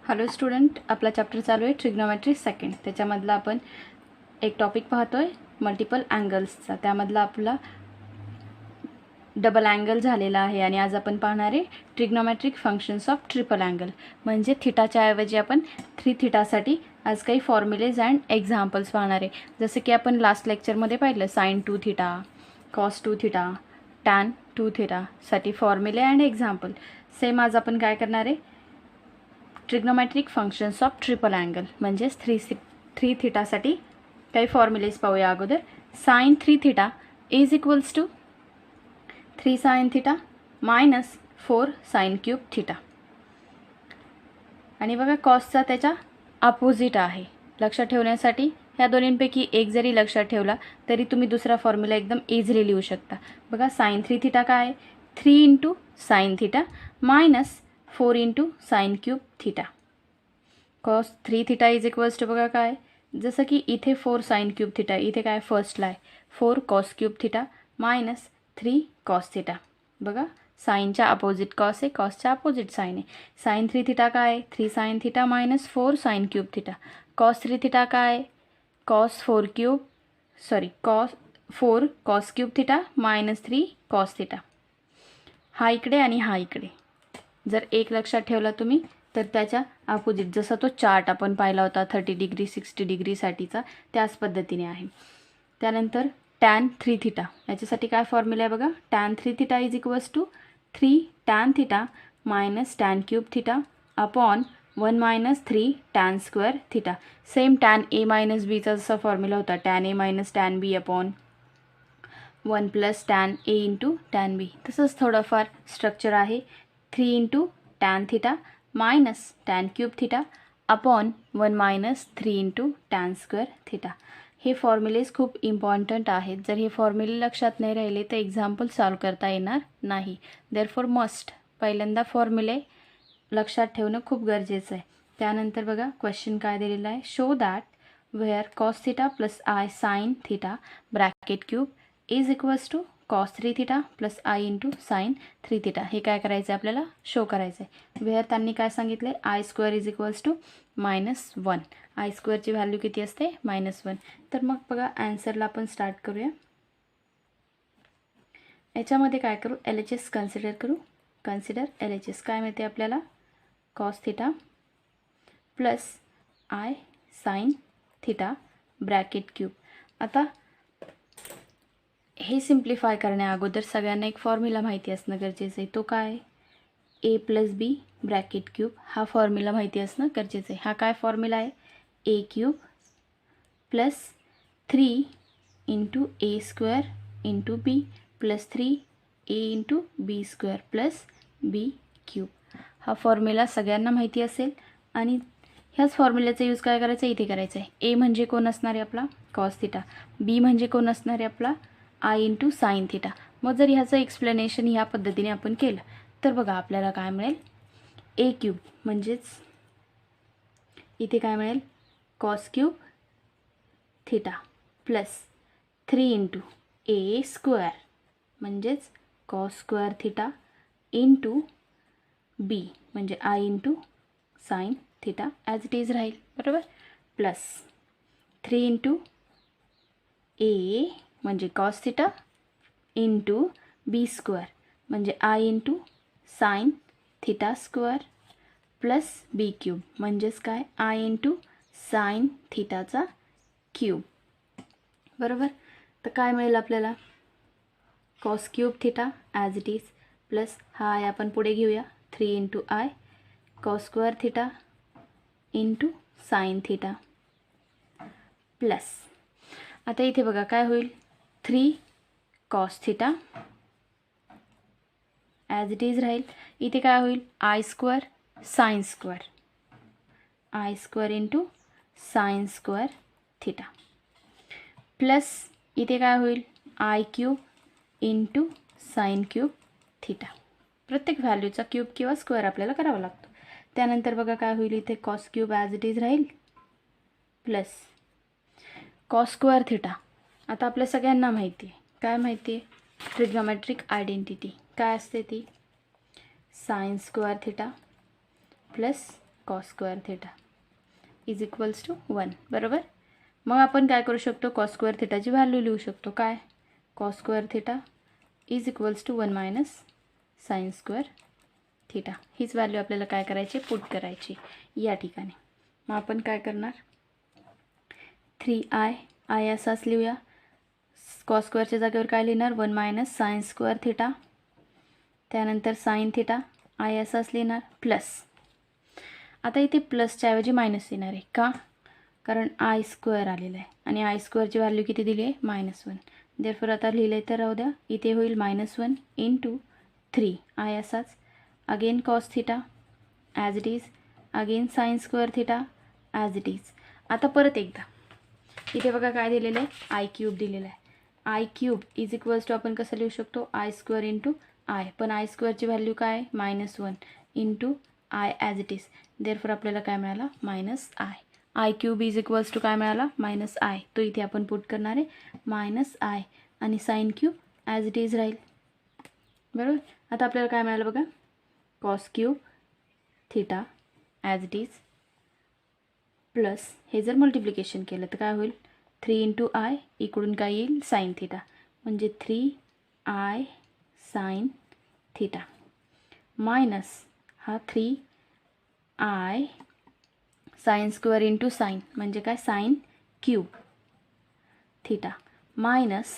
Hello student, आपला chapter चालू आहे ट्रिग्नोमेट्री सेकंड. त्याच्यामधला आपण एक टॉपिक पाहतोय मल्टिपल अँगल्सचा. त्यामधला आपला डबल अँगल झालेला आहे आणि आज आपण पाहणार आहे trigonometric functions of triple angle. म्हणजे थिटाच्या ऐवजी आपण 3 थिटासाठी आज काही फॉर्म्युलेज अँड एक्झाम्पल्स पाहणार आहे. जसं की आपण लास्ट लेक्चरमध्ये पाहिलं sine 2 theta, cos 2 theta, tan 2 थिटासाठी फॉर्म्युले अँड एक्झाम्पल. सेम आज आपण काय करणार आहे trigonometric functions of triple angle म्हणजेच 3 थिटासाठी काही फॉर्म्युलेज पाहूया. अगोदर sine 3 theta is equals to 3 sine theta minus 4 sine cube theta. आणि बघा कॉसचा त्याच्या अपोजिट आहे. लक्षात ठेवण्यासाठी ह्या दोन्हींपैकी एक जरी लक्षात ठेवला तरी तुम्ही दुसरा फॉर्म्युला एकदम इझिली लिहू शकता. बघा साइन 3 थिटा काय आहे, 3 into sine theta minus 4 into sine cube theta. Cos 3 theta is equals to बघा काय, जसं की इथे 4 साइन क्यूब थिटा, इथे काय फर्स्टला आहे 4 cos cube theta minus 3 cos theta. बघा साइनच्या अपोजिट कॉस आहे, कॉसच्या अपोजिट साइन आहे. साइन 3 थिटा काय आहे, 3 sine theta minus 4 sine cube theta. Cos 3 theta काय आहे, cos 4 cos cube theta minus 3 cos theta. हा इकडे आणि हा इकडे. जर एक लक्षात ठेवला तुम्ही तर त्याच्या अपोजिट, जसा तो चार्ट आपण पाहिला होता 30 डिग्री 60 डिग्रीसाठीचा, त्याच पद्धतीने आहे. त्यानंतर टॅन 3 थिटा, याच्यासाठी काय फॉर्म्युला आहे बघा, tan 3 theta is equals to 3 tan theta minus tan cube theta upon 1 minus 3 tan square theta. Same tan A minus बीचा जसा फॉर्म्युला होता, tan A minus tan B upon 1 plus tan A into tan B, तसंच थोडंफार structure आहे. 3 into tan theta minus tan cube theta upon 1 minus 3 into tan square theta. हे formulas खूप important आहेत. जर हे फॉर्म्युले लक्षात नाही राहिले तर एक्झाम्पल सॉल्व करता येणार नाही. देअरफॉर मस्ट पहिल्यांदा फॉर्म्युले लक्षात ठेवणं खूप गरजेचं आहे. त्यानंतर बघा क्वेश्चन काय दिलेला आहे, show that where cos theta plus i sine theta bracket cube is equals to cos 3 theta plus i into sine 3 theta. हे काय करायचं आहे आपल्याला, शो करायचं आहे. वेअर त्यांनी काय सांगितलं आहे, i square is equals to -1. I स्क्वेअरची व्हॅल्यू किती असते, -1. तर मग बघा ॲन्सरला आपण स्टार्ट करूया. याच्यामध्ये काय करू, एल एच एस कन्सिडर करू. Consider L H S. काय मिळते आपल्याला, cos theta plus i sine theta bracket cube. आता हे सिम्प्लिफाय करण्या अगोदर सगळ्यांना एक फॉर्म्युला माहिती असणं गरजेचं आहे. तो काय, ए प्लस बी ब्रॅकेट क्यूब. हा फॉर्म्युला माहिती असणं गरजेचं आहे. हा काय फॉर्म्युला आहे, ए cube plus 3 into a square into B plus 3 A into b square plus b cube. हा फॉर्म्युला सगळ्यांना माहिती असेल आणि ह्याच फॉर्म्युल्याचा यूज काय करायचा आहे, इथे करायचा आहे. ए म्हणजे कोण असणार आहे आपला, कॉस थिटा. बी म्हणजे कोण असणार आहे आपला, आय इंटू साइन थिटा. मग जर ह्याचं एक्सप्लेनेशन ह्या पद्धतीने आपण केलं तर बघा आपल्याला काय मिळेल, ए क्यूब म्हणजेच इथे काय मिळेल, cos cube theta plus 3 into a square म्हणजेच cos square theta into b म्हणजे i into sine theta as it is राहील, बरोबर, प्लस 3 इंटू ए म्हणजे cos theta into b square म्हणजे i into sine theta square plus b cube म्हणजेच काय, i into sine थिटाचा cube, बरोबर. तर काय मिळेल आपल्याला, cos cube theta as it is plus हा आय आपण पुढे घेऊया, 3 into I cos square theta into sine theta plus, आता इथे बघा काय होईल, 3 cos theta as it is राहील. इथे काय होईल, I square sine square, I square into sine square theta plus इथे काय होईल, I cube into sine cube theta. प्रत्येक व्हॅल्यूचा क्यूब किंवा स्क्वेअर आपल्याला करावा लागतो. त्यानंतर बघा काय होईल, इथे cos cube as it is राहील प्लस कॉस स्क्वेअर थिटा. आता आपल्या सगळ्यांना माहिती आहे, काय माहिती आहे, ट्रिग्नोमेट्रिक आयडेंटिटी काय असते ती, sine square theta plus cos square theta is equals to 1. बरोबर. मग आपण काय करू शकतो, कॉस स्क्वेअर थिटाची व्हॅल्यू लिहू शकतो. काय, cos square theta is equals to 1 minus sine square theta. हीच व्हॅल्यू आपल्याला काय करायची, पुट करायची या ठिकाणी. मग आपण काय करणार, 3i असाच लिहूया. कॉस स्क्वेअरच्या जागेवर काय लिहिणार, 1 मायनस साइन स्क्वेअर थिटा, त्यानंतर साइन थिटा आय असाच लिहिणार प्लस. आता इथे प्लसच्या ऐवजी मायनस येणार आहे. का, कारण आय स्क्वेअर आलेला आहे आणि आय स्क्वेअरची व्हॅल्यू किती दिली आहे, -1. देअरफॉर आता लिहिलं आहे तर राहू द्या. इथे होईल -1 इंटू 3 आय असाच, again cos theta as it is, again sine square theta as it is. आता परत एकदा इथे बघा काय दिलेलं आहे, आय क्यूब दिलेलं आहे. I cube is equals to आपण कसं लिहू शकतो, आय स्क्वेअर इंटू आय. पण आय स्क्वेअरची व्हॅल्यू काय, -1 into i as it is. Therefore आपल्याला काय मिळाला, -i. I cube is equals to काय मिळाला, -आय. तो इथे आपण पुट करणार आहे -आय आणि sine cube as it is राहील. बरोबर. आता आपल्याला काय मिळालं बघा, cos cube theta as it is plus हे जर मल्टिप्लिकेशन केलं तर काय होईल, 3 इंटू आय, इकडून काय येईल साइन थिटा, म्हणजे 3i साइन थिटा मायनस हा 3i sine square into sine म्हणजे काय, sine cube theta minus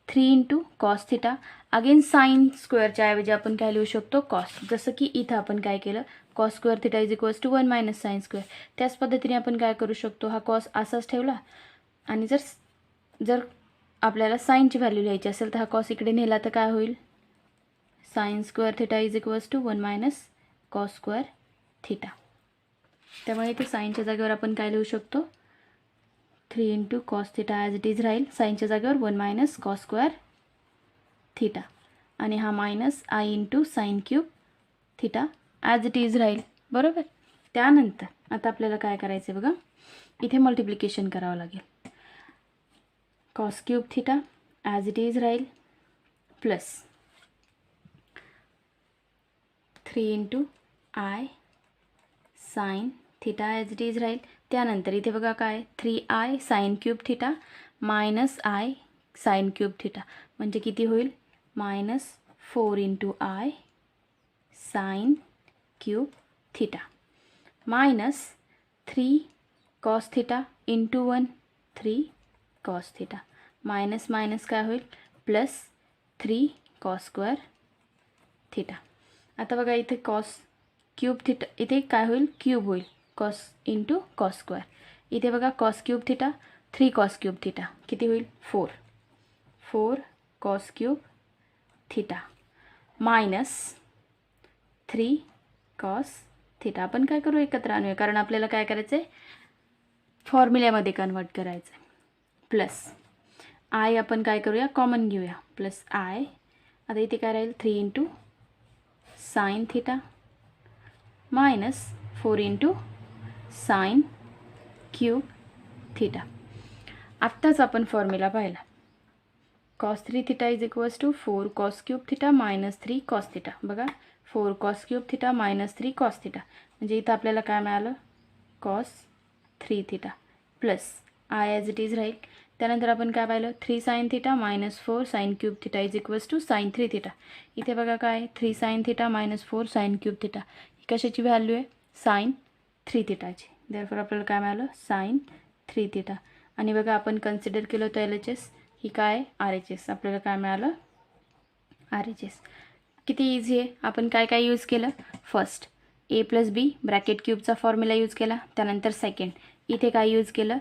3 into cos theta. Again sine स्क्वेअरच्या ऐवजी आपण काय लिहू शकतो, कॉस. जसं की इथं आपण काय केलं, cos square theta is equals to 1 minus sine square. त्याच पद्धतीने आपण काय करू शकतो, हा कॉस असाच ठेवला आणि जर आपल्याला साइनची व्हॅल्यू लिहायची असेल तर हा कॉस इकडे नेला तर काय होईल, sine square theta is equals to 1 minus cos square theta. त्यामुळे इथे साइनच्या जागेवर आपण काय लिहू शकतो, 3 into cos theta as it is राहील. साइनच्या जागेवर 1 मायनस कॉस स्क्वेअर थिटा आणि हा minus I into sine cube theta as it is राहील. बरोबर. त्यानंतर आता आपल्याला काय करायचं आहे बघा, इथे मल्टिप्लिकेशन करावं लागेल. Cos cube theta as it is राहील plus 3 into i sine theta as it is राहील. त्यानंतर इथे बघा काय, 3i sine cube theta minus i sine cube theta म्हणजे किती होईल, -4 into i sine cube theta minus 3 cos theta into 1 3 cos theta minus minus काय होईल, प्लस 3 कॉस स्क्वेअर थिटा. आता बघा इथे कॉस क्यूब थिटा, इथे काय होईल, क्यूब होईल, कॉस इंटू कॉस स्क्वेअर. इथे बघा cos cube theta 3 cos cube theta किती होईल, 4 cos cube theta minus 3 cos theta. आपण काय करू, एकत्र आणूया कारण आपल्याला काय करायचं आहे, फॉर्म्युल्यामध्ये कन्वर्ट करायचं आहे. प्लस आय आपण काय करूया, कॉमन घेऊया, प्लस आय. आता इथे काय राहील, 3 into sine theta minus 4 into sine cube theta. आत्ताच आपण फॉर्म्युला पाहिला, cos 3 theta is equals to 4 cos cube theta minus 3 cos theta. बघा 4 cos cube theta minus 3 cos theta म्हणजे इथं आपल्याला काय मिळालं, cos 3 theta plus i as it is राहील. त्यानंतर आपण काय पाहिलं, 3 sine theta minus 4 sine cube theta is equals to sign 3 theta. इथे बघा काय, 3 sine theta minus 4 sine cube theta ही कशाची व्हॅल्यू आहे, साइन 3 थिटाची. देअरफॉर आपल्याला काय मिळालं, साइन 3 थिटा. आणि बघा आपण कन्सिडर केलं होतं LHS, ही काय RHS, आपल्याला काय मिळालं, RHS. किती इझी आहे. आपण काय काय यूज केलं, first a plus b bracket क्यूबचा फॉर्म्युला यूज केला. त्यानंतर सेकंड इथे काय यूज केलं,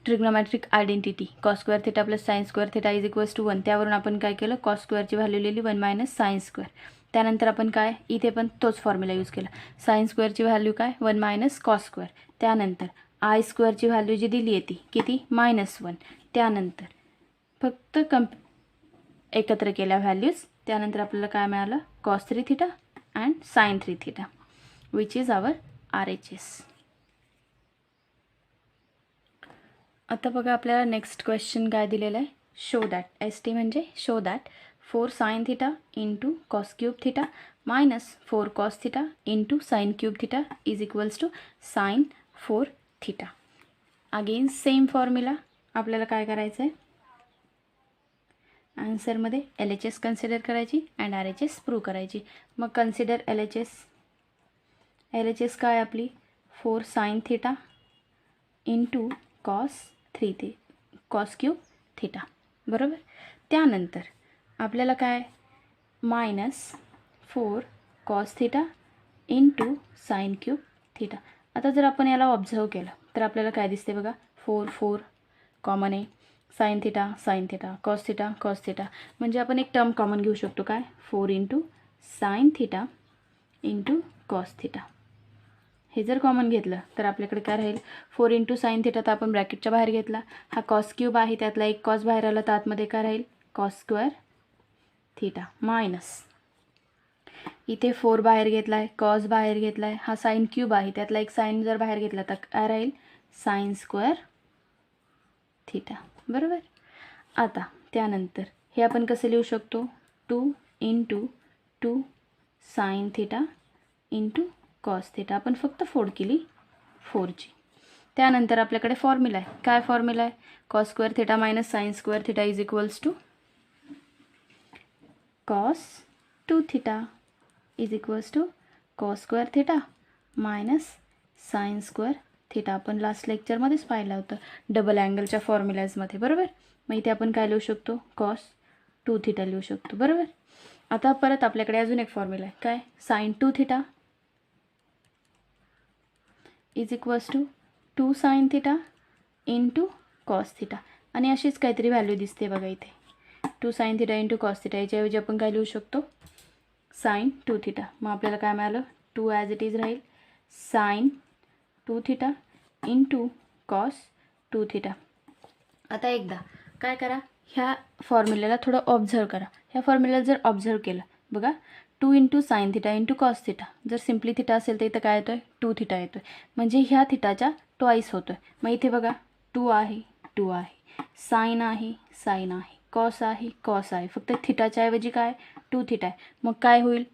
trigonometric identity cos square theta plus sine square theta is equals to 1. त्यावरून आपण काय केलं, कॉस स्क्वेअरची व्हॅल्यू लिहिली 1 मायनस साइन स्क्वेअर. त्यानंतर आपण काय, इथे पण तोच फॉर्म्युला यूज केला, साइन स्क्वेअरची व्हॅल्यू काय 1 मायनस कॉस स्क्वेअर. त्यानंतर आय स्क्वेअरची व्हॅल्यू जी दिली आहे ती किती, -1. त्यानंतर फक्त एकत्र केल्या व्हॅल्यूज. त्यानंतर आपल्याला काय मिळालं, cos 3 theta and sine 3 theta which is our RHS. आता बघा आपल्याला नेक्स्ट क्वेश्चन काय दिलेलं आहे, शो दॅट, ST म्हणजे show that 4 sine theta into cos cube theta minus 4 cos theta into sine cube theta is equals to sine 4 theta. Again same formula आपल्याला काय करायचं आहे, आन्सरमध्ये एल एच एस कन्सिडर करायची and R H S prove करायची. मग consider L H S. L H S काय आपली 4 sine theta into cos cos cube theta, बरोबर. त्यानंतर आपल्याला काय minus 4 cos theta into sine cube theta. आता जर आपण याला ऑब्झर्व केलं तर आपल्याला काय दिसते बघा, 4 कॉमन आहे, साइन थिटा कॉस थिटा, म्हणजे आपण एक टर्म कॉमन घेऊ शकतो, काय 4 into sine theta into cos theta. हे जर कॉमन घेतलं तर आपल्याकडे काय राहील, 4 इंटू साइन थिटा तर आपण ब्रॅकेटच्या बाहेर घेतला, हा कॉस क्यूब आहे त्यातला एक कॉस बाहेर आला तर आतमध्ये काय राहील कॉस स्क्वेअर थिटा, मायनस इथे 4 बाहेर घेतला आहे, कॉस बाहेर घेतला आहे, हा साइन क्यूब आहे त्यातला एक साइन जर बाहेर घेतला तर काय राहील साइन स्क्वेअर थिटा, बरोबर. आता त्यानंतर हे आपण कसं लिहू शकतो, 2 into 2 sine theta into cos theta. आपण फक्त फोड केली 4ची. त्यानंतर आपल्याकडे फॉर्म्युला आहे, काय फॉर्म्युला आहे, cos square theta minus sine square theta is equals to cos 2 theta is equals to cos square theta minus sine square theta. आपण लास्ट लेक्चरमध्येच पाहिलं होतं डबल अँगलच्या फॉर्म्युलाजमध्ये, बरोबर. मग इथे आपण काय लिहू शकतो, कॉस 2 थिटा लिहू शकतो, बरोबर. आता परत आपल्याकडे अजून एक फॉर्म्युला आहे, काय sine 2 theta is equals to 2 sine theta into cos theta. आणि अशीच काहीतरी व्हॅल्यू दिसते बघा इथे, 2 sine theta into cos theta. याच्याऐवजी आपण काय लिहू शकतो, साइन 2 थिटा. मग आपल्याला काय मिळालं, 2 ॲज इट इज राहील sine 2 theta into cos 2 theta. आता एकदा काय करा, ह्या फॉर्म्युल्याला थोडं ऑब्झर्व करा. ह्या फॉर्म्युल्याला जर ऑब्झर्व केलं बघा, 2 into sine theta into cos theta, जर सिम्पली थिटा असेल तर इथं काय येतो आहे 2 थिटा येतो आहे, म्हणजे ह्या थिटाच्या ट्वाईस होतो आहे. मग इथे बघा 2 आहे, साइन आहे, कॉस आहे, फक्त थिटाच्या ऐवजी काय 2 थिटा आहे. मग काय होईल,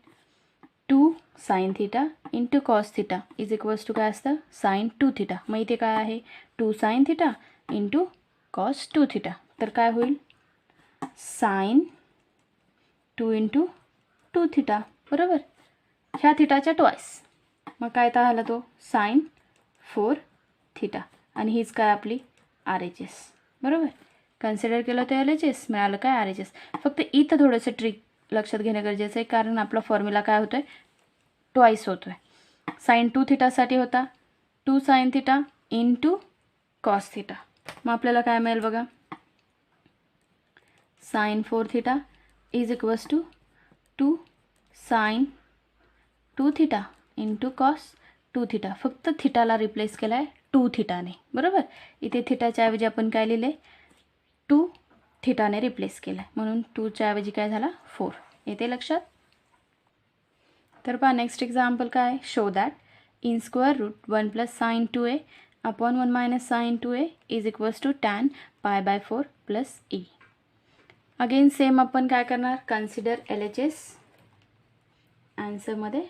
2 sine theta into cos theta is equals to काय असतं साइन 2 थिटा. मग इथे काय आहे 2 sine theta into cos 2 theta, तर काय होईल साइन 2 इंटू 2 थिटा, बरोबर. ह्या थिटाच्या ट्वाईस, मग काय तर आला तो साइन 4 थिटा. आणि हीच काय आपली आर एच एस, बरोबर. कन्सिडर केलं तर एल एच एस, मिळालं काय आर एच एस. फक्त इथं थोडंसं ट्रिक लक्षात घेणं गरजेचं आहे, कारण आपला फॉर्म्युला काय होतो आहे ट्वाईस होतो आहे. साइन 2 थिटासाठी होता 2 sine theta into cos theta. मग आपल्याला काय मिळेल बघा, sine 4 theta is equals to 2 sine 2 theta into cos 2 theta. फक्त थिटाला रिप्लेस केला आहे 2 थिटाने, बरोबर. इथे थिटाच्या ऐवजी आपण काय लिहिले 2 थिटाने रिप्लेस केलं आहे, म्हणून 2च्या ऐवजी काय झाला 4. येते लक्षात. तर पहा नेक्स्ट एक्झाम्पल काय, show that in square root 1 plus sine 2a upon 1 minus sine 2a is equals to tan π/4 plus e. Again same आपण काय करणार, कन्सिडर एल एच एस. आन्सरमध्ये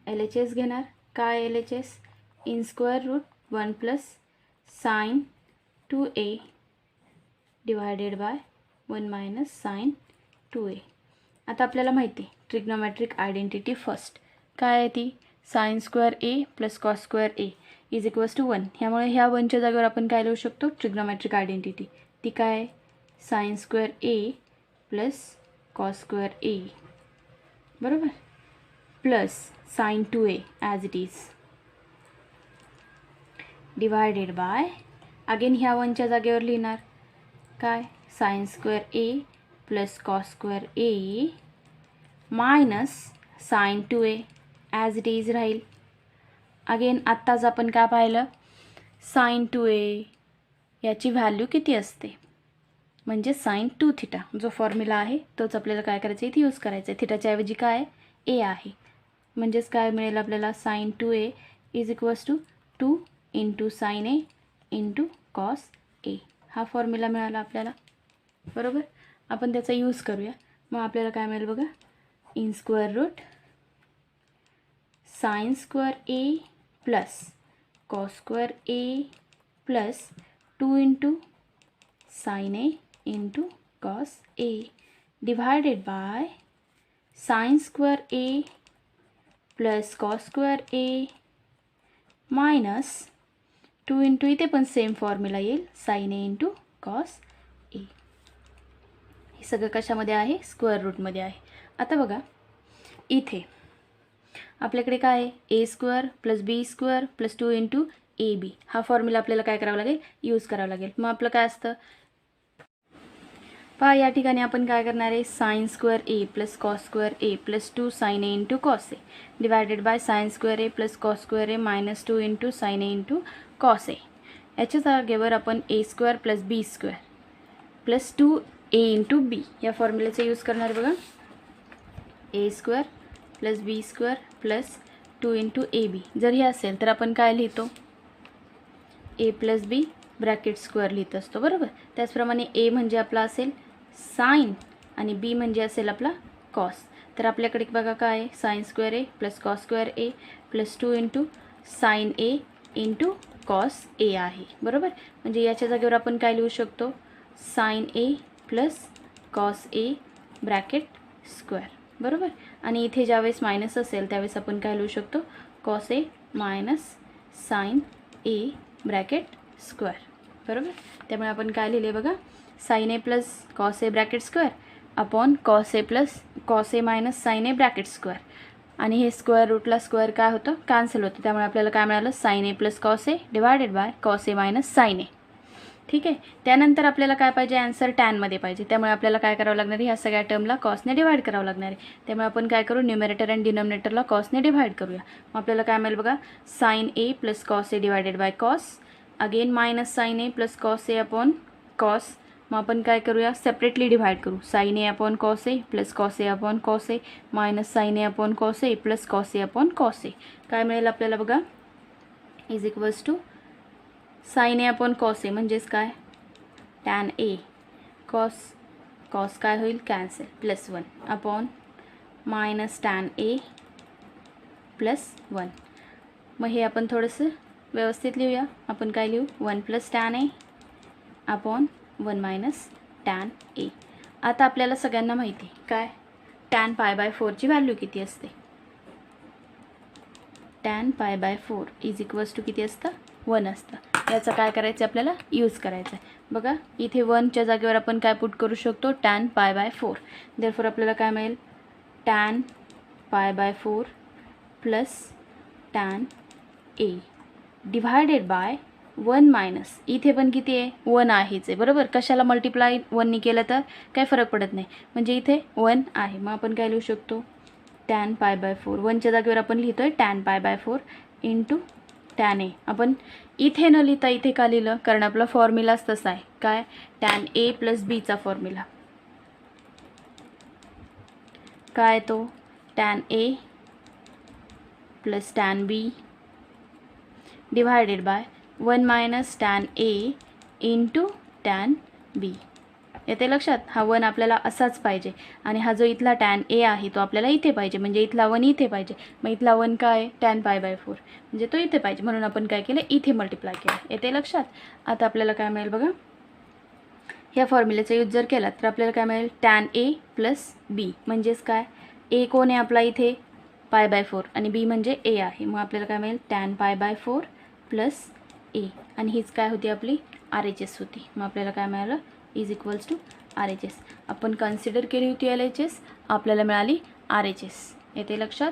एल एच एस घेणार, काय L H S, in square root 1 plus sine 2a divided by 1 minus sine 2a. आता आपल्याला माहिती आहे ट्रिग्नोमेट्रिक आयडेंटिटी फर्स्ट, काय आहे ती sine square A plus cos square A is equals to 1. ह्यामुळे ह्या 1च्या जागेवर आपण काय लिहू शकतो ट्रिग्नोमेट्रिक आयडेंटिटी. ती काय आहे sine square A plus cos square A, बरोबर, plus sine 2a as it is divided by, again ह्या 1च्या जागेवर लिहिणार काय sine square A plus cos square A minus sine 2a as it is राहील. अगेन आत्ताच आपण काय पाहिलं साइन 2a याची व्हॅल्यू किती असते, म्हणजे साइन 2 थिटा. जो फॉर्म्युला आहे तोच आपल्याला काय करायचं इथे यूज करायचं आहे. थिटाच्या ऐवजी काय ए आहे, म्हणजेच काय मिळेल आपल्याला sine 2a is equals to 2 into sine a into cos a. हा फॉर्म्युला मिळाला आपल्याला, बरोबर. आपण त्याचा यूज करूया. मग आपल्याला काय मिळेल बघा in square root sine square A plus cos square A plus 2 into sine a into cos A divided by sine square A plus cos square A minus 2 into इथे पण सेम फॉर्म्युला येईल sign a into cos ए. हे सगळं कशामध्ये आहे? Square रूटमध्ये आहे. आता बघा इथे आपल्याकडे काय आहे? A square plus b square plus 2 into a b हा फॉर्म्युला आपल्याला काय करावा लागेल? यूज करावा लागेल. मग आपलं काय असतं पहा, या ठिकाणी आपण काय करणार आहे? Sine square A plus cos square A plus 2 sine a into cos a divided by sine square A plus cos square A minus 2 into sine a into cos a. याच्या जागेवर आपण a square plus b square plus 2 a into b या फॉर्म्युल्याचा use करणार बघा. A square plus b square plus 2 into a b. जर हे असेल तर आपण काय लिहितो? ए प्लस बी ब्रॅकेट स्क्वेअर लिहित असतो, बरोबर. त्याचप्रमाणे ए म्हणजे आपला असेल साइन आणि बी म्हणजे असेल आपला कॉस. तर आपल्याकडे बघा काय आहे? Sine square A plus cos square A plus 2 into sine a into cos ए आहे, बरोबर. म्हणजे याच्या जागेवर आपण काय लिहू शकतो? Sign a plus cos A bracket square, बरोबर. आणि इथे ज्यावेळेस मायनस असेल त्यावेळेस आपण काय लिहू शकतो? Cos a minus sine A bracket square, बरोबर. त्यामुळे आपण काय लिहिले बघा? Sine a plus cos A bracket square upon cos a plus cos a minus sine A bracket square. आणि हे स्क्वेअर रूटला स्क्वेअर काय होतं? कॅन्सल होतं. त्यामुळे आपल्याला काय मिळालं? Sine a plus cos a divided by cos a minus sine a. ठीक आहे. त्यानंतर आपल्याला काय पाहिजे? आन्सर टॅनमध्ये पाहिजे. त्यामुळे आपल्याला काय करावं लागणार आहे? ह्या सगळ्या टर्मला कॉसने डिवाइड करावं लागणार आहे. त्यामुळे आपण काय करू? न्यूमरेटर आणि डिनॉमिनेटरला कॉसने डिवाइड करूया. मग आपल्याला काय मिळेल बघा? Sine a plus cos a divided by cos again minus sine a plus cos a upon cos. मग आपण काय करूया? सेपरेटली डिवाइड करू. Sine a upon cos a plus cos a upon cos a minus sine a upon cos a plus cos a upon cos a. काय मिळेल आपल्याला बघा? Is equals to sine a upon cos a म्हणजेच काय? Tan a cos cos काय होईल? Cancel plus 1 upon minus tan a plus 1. मग हे आपण थोडंसं व्यवस्थित लिहूया. आपण काय लिहू? 1 प्लस टॅन ए अपॉन 1 मायनस टॅन ए. आता आपल्याला सगळ्यांना माहिती काय? टॅन पाय बाय 4ची व्हॅल्यू किती असते? Tan pi by 4 is equals to किती असतं? 1 असतं. याचं काय करायचं? आपल्याला यूज करायचं आहे. बघा इथे 1च्या जागेवर आपण काय पुट करू शकतो? Tan pi by 4. देअरफॉर आपल्याला काय मिळेल? Tan pi by 4 plus tan A divided by 1 minus इथे पण किती आहे? 1 आहेच आहे, बरोबर. कशाला मल्टिप्लाय 1नी केलं तर काय फरक पडत नाही. म्हणजे इथे 1 आहे. मग आपण काय लिहू शकतो? Tan pi by 4. 1च्या जागेवर आपण लिहितो आहे tan pi by 4 into tan A. आपण इथे न लिहिता इथे का लिहिलं? कारण आपला फॉर्म्युलाच तसा आहे. काय? टॅन ए प्लस बीचा फॉर्म्युला काय तो? Tan a plus tan b divided by 1 minus tan A into tan b. येते लक्षात? हा 1 आपल्याला असाच पाहिजे आणि हा जो इथला टॅन ए आहे तो आपल्याला इथे पाहिजे. म्हणजे इथला 1 इथे पाहिजे. मग इथला 1 काय? टॅन पाय बाय 4 म्हणजे तो इथे पाहिजे. म्हणून आपण काय केलं? इथे मल्टिप्लाय केलं. येते लक्षात? आता आपल्याला काय मिळेल बघा? ह्या फॉर्म्युलेचा यूज जर केला तर आपल्याला काय मिळेल? टॅन ए प्लस बी म्हणजेच काय? ए कोण आहे आपला इथे? पाय बाय 4 आणि बी म्हणजे ए आहे. मग आपल्याला काय मिळेल? टॅन पाय बाय 4 प्लस ए. आणि हीच काय होती? आपली RHS होती. मग आपल्याला काय मिळालं? Is equals to RHS. आपण कन्सिडर केली होती LHS, आपल्याला मिळाली RHS. येते लक्षात?